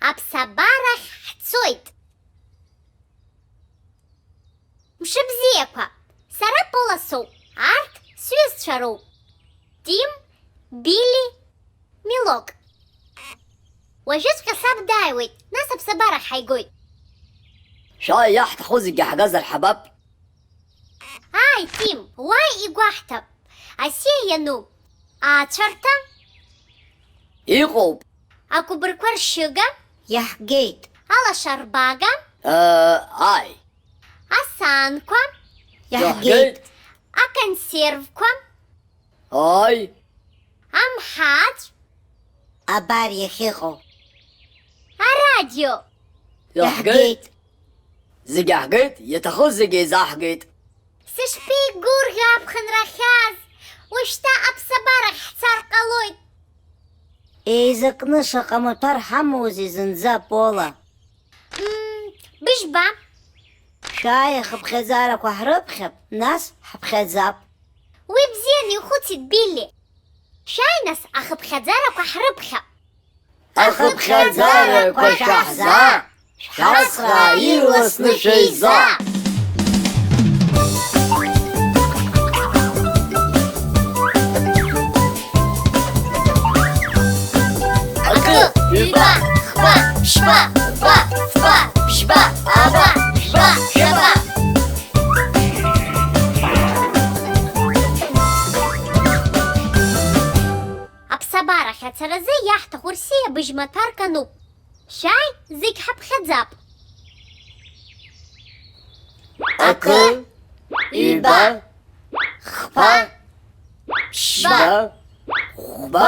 Аԥсабара хьцоит. Мшыбзиақәа, сара Пола соуп, арҭ сҩызцәа роуп. Тим, Билли, Милок. Уажәыҵәҟьа саб дааиуеит, нас аԥсабарахь ҳаигоит. Шәааи иаҳҭаху зегьы ҳгазар ҳабап. Ааи, Тим, уааи игәаҳҭап. Асиа иануп, аацәарҭа, Иҟоуп. акәыбырқәа ршьыга, Иаҳгеит. алашарбага, Ааи. асаанқәа, Иаҳгеит. аконсервқәа, Ааи. амҳаҵә, Абар иахьыҟоу. арадио. Иаҳгеит. Зегьы ҳгеит, иаҭаху зегьы еизаҳгеит. Сышԥеигәырӷьо аԥхынрахьаз, уажәшьҭа аԥсабарахь ҳцар ҟалоит. Еизакны шаҟа маҭәар ҳамоузеи зынӡа, Пола. Быжьба. Шәааи ахыԥхьаӡарақәа ҳрыԥхьап, нас ҳаԥхьаӡап. Уи бзианы ихәыцит Билли. Шәааи нас ахыԥхьаӡарақәа ҳрыԥхьап. Ахыԥхьаӡарақәа шәаҳза, шәҳацха ирласны шәеиза. Акы, ҩба, хба, ԥшьба, ба, фба, ԥшьба, аба, шәба, шәаба. Аԥсабарахь ацаразы иаҳҭаху рсиа быжьмаҭәарк ануп. Шәааи, зегь ҳаԥхьаӡап. Акы, ҩба, хба, ԥшьба, хәба,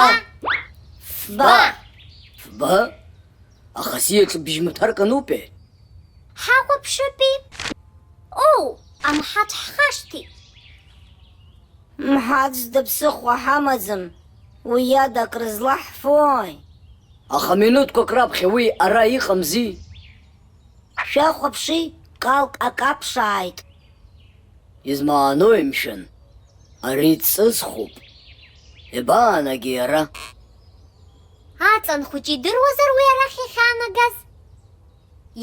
фба. фба. Аха сиаҿ бжьмаҭәарк анупе. Ҳахәаԥшыпи. Оу, амҳаҵә ҳхашҭит. Мҳаҵә дыԥсыхәа ҳамаӡам. Уи иада акрызлаҳфои. Аха минуҭқәак раԥхьа уи ара иҟамзи. Шәахәаԥши, калк акаԥшааит. Измаанои мшәан? Ари ҵысхуп. Ибаанагеи ара? Аҵан хәыҷ идыруазар уи арахь иахьаанагаз?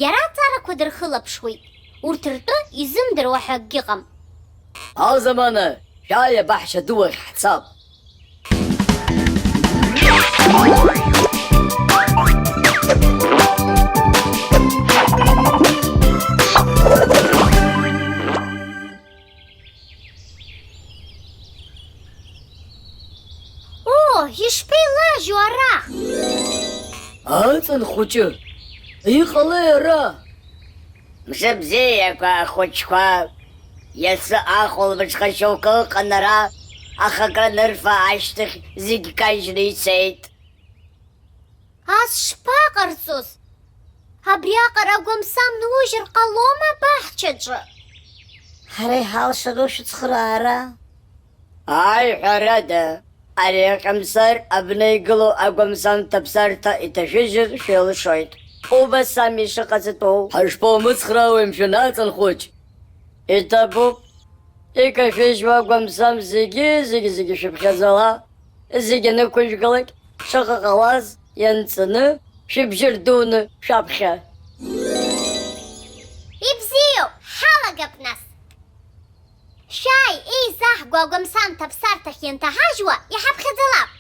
Иара аҵарақәа дырхылаԥшуеит. Урҭ ртәы изымдыруа ҳәа акгьы ыҟам. Алзамана, шәааи абаҳча ду ахь ҳцап. О, ишԥеилажьу ара? Аҵан хәыҷы, иҟалеи ара? Мшыбзиақәа ахәыҷқәа, иацы ахәылбыҽха шьоукы ыҟан ара, аха акранырфа ашьҭахь зегь кажьны ицеит. Ас шԥаҟарҵоз? Абриаҟара агәамсам нужьыр ҟалома абаҳчаҿы? Ҳара иҳалшару шәыцхыраара. Ааи, ҳәарада, ари аҟьамсар абна игылоу агәамсам ҭаԥсарҭа иҭашәыжьыр шәылшоит. Убас ами ишыҟаҵатәоу. Ҳашԥаумыцхраауеи мшәан, аҵан хәыҷ? Иҭабуп, икашәыжьуа агәамсам зегьы шәыԥхьаӡала, зегьы нықәыжәгалак, шаҟа ҟалаз ианҵаны, шәыбжьы рдуны шәаԥхьа. Ибзиоуп, ҳалагап нас. Шәааи, еизаҳго агәамсам ҭаԥсарҭахь ианҭаҳажьуа, иҳаԥхьаӡалап.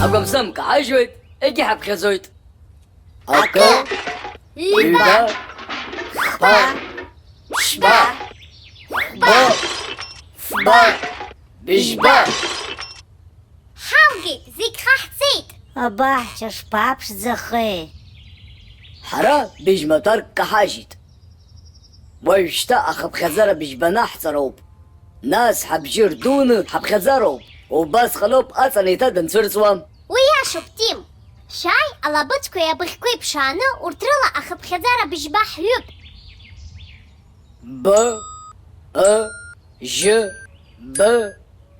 أقوم سمك عجوت إجي حب خزوت أكا لبا خبا شبا با فبا بشبا حاوجي زيك خحسيت أباحش شبابش زخي حرا بيجمع ترك كحاجت ويشتا أخب خزارة بيجبنا حصروب ناس حبجير دون حب خزاروب وباس خلوب أصلا تدن سرسوام ويا شبتيم شاي على بتكو يا بخكوي بشانة ورترلا أخب خزارة بجبا حيوب ب أ ج ب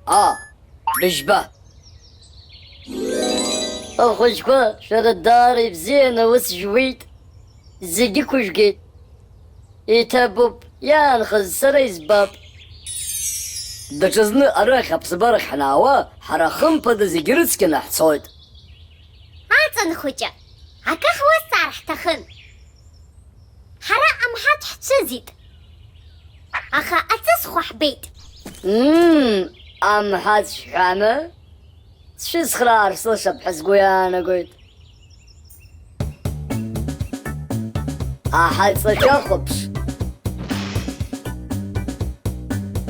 أ بجبا أخوش با شرد داري بزينة وسجويت زيجيك وشقيت يتابوب يا نخز سريز باب دجزن أراخ بصبارك حناوا حراخم بدا زيجرسكنا حصوت عطن خوجة عكا خواستا رح تخن حرا أم حات حتسزيد أخا أتسخو حبيت أم حاد شحامة شو سخرار صلشة بحزقويا أنا قلت أحد صلشة خبش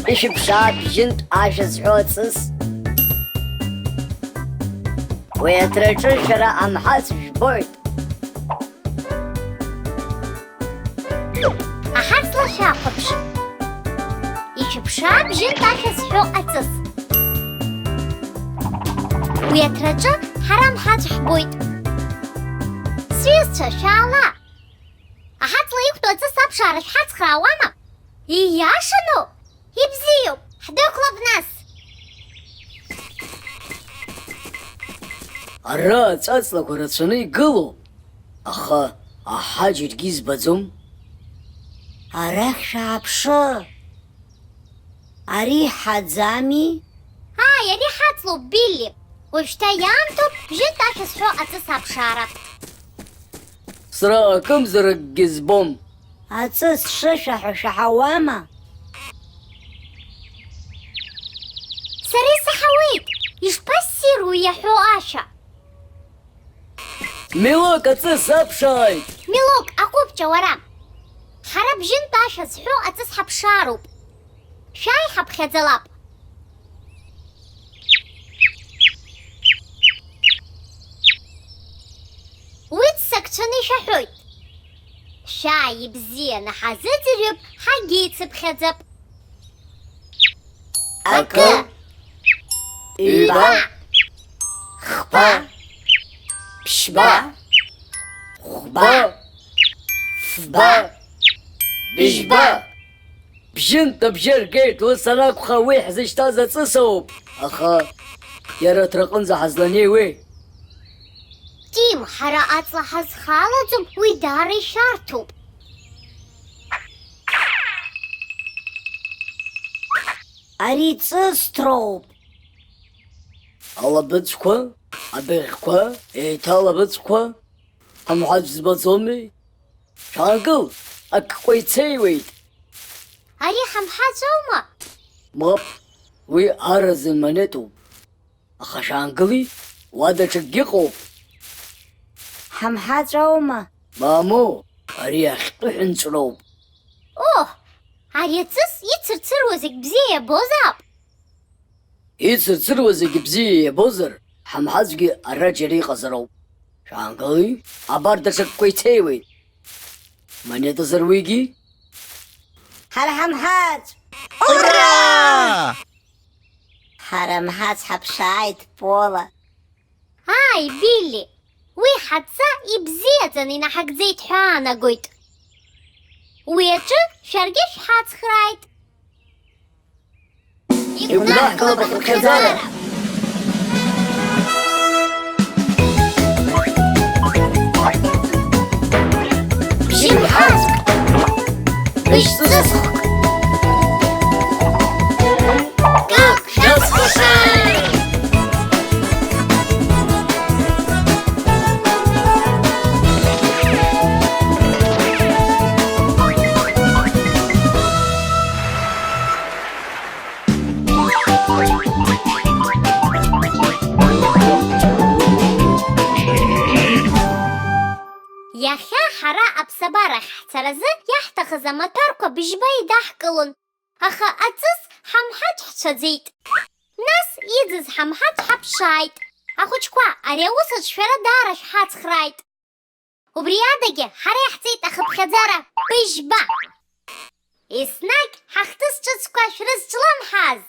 إيش بشاب جنت عاش سحوت سس ويترجل شرا أم حاد شبويت أحرص لشاقبش يشبشاب جنت عشا سحو أتس ويترجى حرام حاج حبويت سويس شالا أحط ليكتو أتس أبشارش حاج خراوانا يا شنو يبزيو حدوك لبناس الرات أصلك وراتشني قلو أخا أحاجر جيز بزم أراك شابشو أري حزامي هاي ري حاطلو بيلي وشتا يامتو جنت عشا سحو أتس أبشارة صرا كم زرق جزبوم أتس ششح شحواما سري سحويت يشبسيرو يا حواشا ميلوك أتس أبشاي ميلوك أقوب جوارام حرب جنت عشا سحو أتس حبشارو شاي حب خزلاب ويتسكتني شحويت شاي بزين حزترب حقيت بخزب أكا إيبا خبا بشبا خبا فبا بشبا بجنت بجر جيت وصلاك خوي حزش تازة تصوب أخا يا رات رقنزة حزلاني وي تيم حرقات لحظ خالتم ويداري شارتو أري تستروب الله بتسكوا أبيخكوا إيتالا بتسكوا هم حجز بتصومي شانقل أكوي تسيويت أري حمحات زوما ماب وي أرز المنتو أخا شانقلي وادا تشقيقو حمحات روما مامو أري أخطو حنسروب أوه أري يتسر وزك بزيه بوزاب يتسر وزي بزي بوزر هم حزقي الرجلي قزروب شانقلي أبار دشك كوي تسيويت منيتو زرويجي هر حمحات Ура! حرمحات حبشايت بولا هاي بيلي وي حدسا يبزيتني نحق زيت حانا قويت ويتشو شرقش حات خرايت يبناح قلبك الخزانة بجيب حاسك مش تسخ كاك شاسخشاي аԥсабара ҳцаразы иаҳҭахыз амаҭәарқәа быжьба идаҳкылон, аха аҵыс ҳамҳаҵә-ҳцәаӡеит. Нас иӡыз ҳамҳаҵә ҳаԥшааит. Ахәыҷқәа, ари аусаҿ шәара даара шәҳацхрааит. Убри адагьы ҳара иаҳҵеит ахыԥхьаӡара быжьба. Еснагь ҳахҭыс ҿыцқәа шәрызҿлымҳаз!